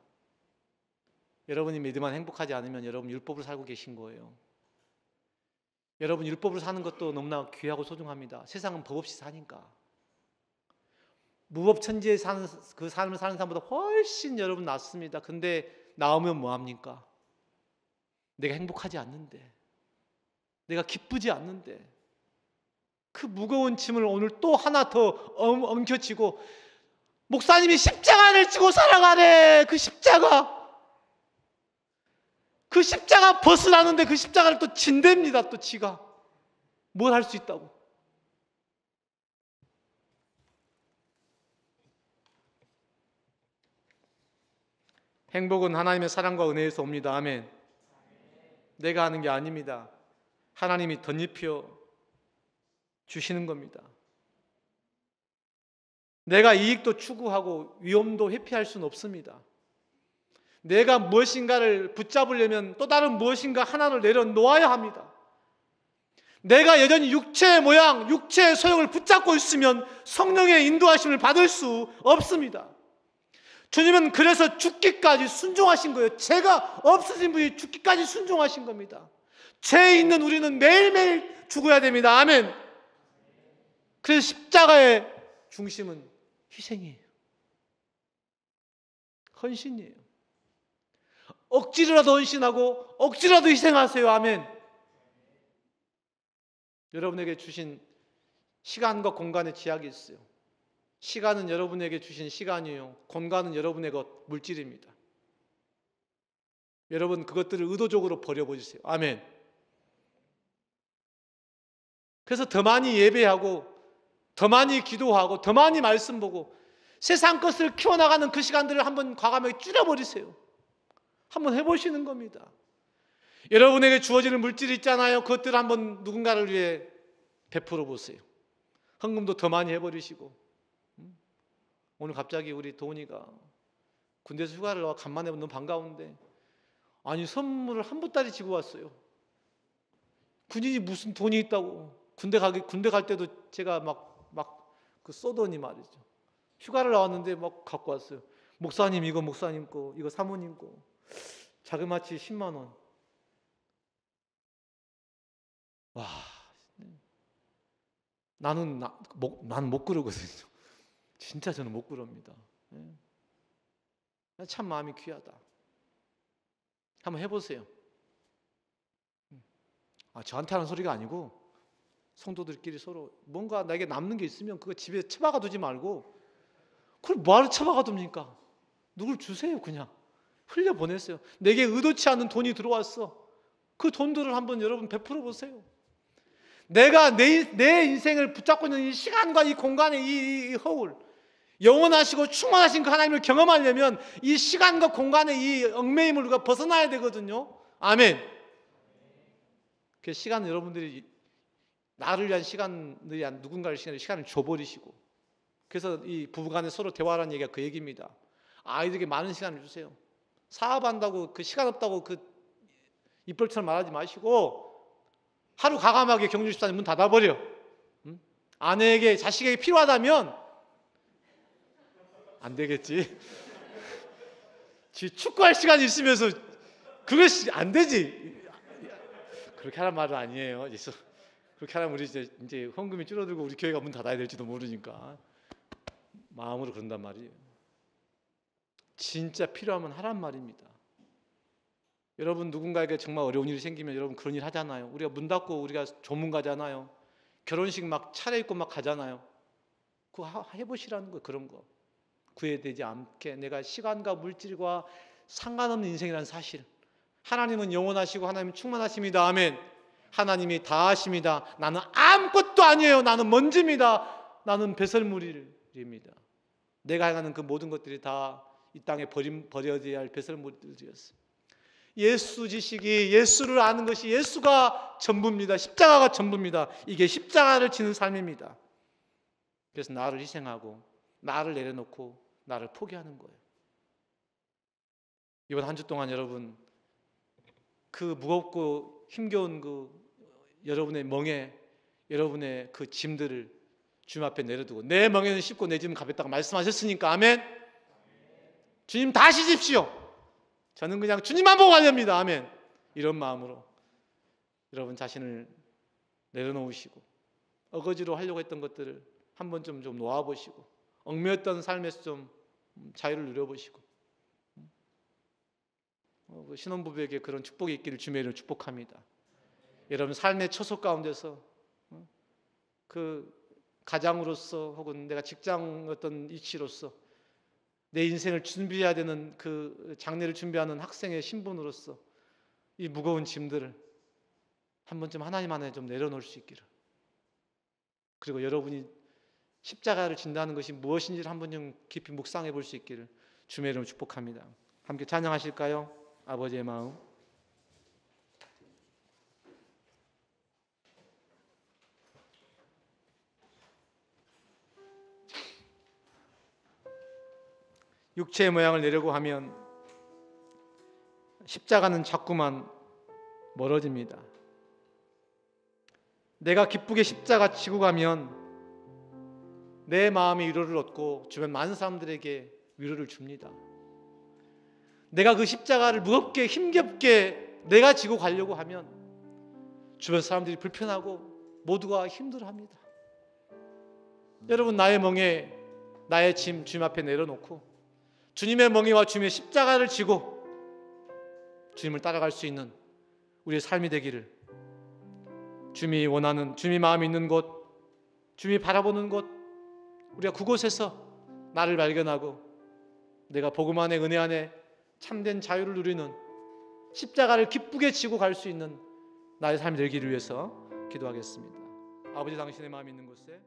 여러분이 믿음만 행복하지 않으면 여러분 율법을 살고 계신 거예요. 여러분 율법을 사는 것도 너무나 귀하고 소중합니다. 세상은 법 없이 사니까. 무법천지에 사는 그 삶을 사는 사람보다 훨씬 여러분 낫습니다. 근데 나오면 뭐합니까? 내가 행복하지 않는데, 내가 기쁘지 않는데, 그 무거운 짐을 오늘 또 하나 더 엉켜쥐고 목사님이 십자가를 지고 살아가래. 그 십자가 벗으라는데 그 십자가를 또 진댑니다. 또 지가 뭘 할 수 있다고. 행복은 하나님의 사랑과 은혜에서 옵니다. 아멘. 내가 하는 게 아닙니다. 하나님이 덧입혀 주시는 겁니다. 내가 이익도 추구하고 위험도 회피할 수는 없습니다. 내가 무엇인가를 붙잡으려면 또 다른 무엇인가 하나를 내려놓아야 합니다. 내가 여전히 육체의 모양, 육체의 소욕을 붙잡고 있으면 성령의 인도하심을 받을 수 없습니다. 주님은 그래서 죽기까지 순종하신 거예요. 죄가 없으신 분이 죽기까지 순종하신 겁니다. 죄 있는 우리는 매일매일 죽어야 됩니다. 아멘. 그래서 십자가의 중심은 희생이에요. 헌신이에요. 억지로라도 헌신하고 억지로라도 희생하세요. 아멘. 여러분에게 주신 시간과 공간의 제약이 있어요. 시간은 여러분에게 주신 시간이요, 공간은 여러분의 것, 물질입니다. 여러분 그것들을 의도적으로 버려보세요. 아멘. 그래서 더 많이 예배하고 더 많이 기도하고 더 많이 말씀 보고 세상 것을 키워나가는 그 시간들을 한번 과감하게 줄여버리세요. 한번 해보시는 겁니다. 여러분에게 주어지는 물질이 있잖아요. 그것들을 한번 누군가를 위해 베풀어 보세요. 헌금도 더 많이 해버리시고. 오늘 갑자기 우리 도훈이가 군대에서 휴가를 와 간만에 너무 반가운데 아니 선물을 한 보따리 지고 왔어요. 군인이 무슨 돈이 있다고. 군대 갈 때도 제가 막 그 쏘더니 말이죠. 휴가를 나왔는데 막 갖고 왔어요. 목사님 이거 목사님 거, 이거 사모님 거. 자그마치 10만 원. 와, 나는 못 그러거든요. 진짜 저는 못 그럽니다. 참 마음이 귀하다. 한번 해보세요. 저한테 하는 소리가 아니고 성도들끼리 서로 뭔가 나에게 남는 게 있으면 그거 집에 처박아 두지 말고 그걸 뭐하러 처박아 둡니까? 누굴 주세요. 그냥 흘려보냈어요. 내게 의도치 않는 돈이 들어왔어. 그 돈들을 한번 여러분 베풀어 보세요. 내가 내 인생을 붙잡고 있는 이 시간과 이 공간의 이 허울, 영원하시고 충만하신 그 하나님을 경험하려면 이 시간과 공간의 이 얽매임을 우리가 벗어나야 되거든요. 아멘. 그 시간 여러분들이 나를 위한 시간을 위한 누군가를 시간을 줘버리시고, 그래서 이 부부간에 서로 대화하라는 얘기가 그 얘기입니다. 아이들에게 많은 시간을 주세요. 사업한다고 그 시간 없다고 그 입벌처럼 말하지 마시고 하루 과감하게 경주 집사님 문 닫아버려. 아내에게 자식에게 필요하다면 안 되겠지. 축구할 시간이 있으면서 그것이 안 되지. 그렇게 하란 말은 아니에요. 그렇게 하면 우리 이제 헌금이 줄어들고 우리 교회가 문 닫아야 될지도 모르니까 마음으로 그런단 말이에요. 진짜 필요하면 하란 말입니다. 여러분 누군가에게 정말 어려운 일이 생기면 여러분 그런 일 하잖아요. 우리가 문 닫고 우리가 조문가잖아요. 결혼식 막 차려입고 막 가잖아요. 그거 해보시라는 거예요. 그런 거 구애되지 않게 내가 시간과 물질과 상관없는 인생이라는 사실. 하나님은 영원하시고 하나님은 충만하십니다. 아멘. 하나님이 다 하십니다. 나는 아무것도 아니에요. 나는 먼지입니다. 나는 배설물입니다. 내가 행하는 그 모든 것들이 다 이 땅에 버려져야 할 배설물들이었어요. 예수 지식이, 예수를 아는 것이 예수가 전부입니다. 십자가가 전부입니다. 이게 십자가를 지는 삶입니다. 그래서 나를 희생하고 나를 내려놓고 나를 포기하는 거예요. 이번 한 주 동안 여러분 그 무겁고 힘겨운 그 여러분의 멍에, 여러분의 그 짐들을 주님 앞에 내려두고 내 멍에는 쉽고 내 짐은 가볍다고 말씀하셨으니까 아멘. 주님 다 하시십시오. 저는 그냥 주님만 보고 가렵니다. 아멘. 이런 마음으로 여러분 자신을 내려놓으시고 어거지로 하려고 했던 것들을 한번 좀 놓아보시고 얽매였던 삶에서 좀 자유를 누려보시고 신혼부부에게 그런 축복이 있기를 주님의 이름으로 축복합니다. 여러분 삶의 처소 가운데서 그 가장으로서 혹은 내가 직장 어떤 이치로서 내 인생을 준비해야 되는 그 장래를 준비하는 학생의 신분으로서 이 무거운 짐들을 한 번쯤 하나님 안에 좀 내려놓을 수 있기를, 그리고 여러분이 십자가를 진다는 것이 무엇인지를 한 번 좀 깊이 묵상해 볼 수 있기를 주님의 이름으로 축복합니다. 함께 찬양하실까요? 아버지의 마음. 육체의 모양을 내려고 하면 십자가는 자꾸만 멀어집니다. 내가 기쁘게 십자가 지고 가면 내 마음이 위로를 얻고 주변 많은 사람들에게 위로를 줍니다. 내가 그 십자가를 무겁게 힘겹게 내가 지고 가려고 하면 주변 사람들이 불편하고 모두가 힘들어합니다. 여러분, 나의 멍에 나의 짐 주님 앞에 내려놓고 주님의 멍에와 주님의 십자가를 지고 주님을 따라갈 수 있는 우리의 삶이 되기를, 주님이 원하는, 주님이 마음이 있는 곳, 주님이 바라보는 곳, 우리가 그곳에서 나를 발견하고 내가 복음 안에, 은혜 안에 참된 자유를 누리는, 십자가를 기쁘게 지고 갈 수 있는 나의 삶이 되기를 위해서 기도하겠습니다. 아버지, 당신의 마음이 있는 곳에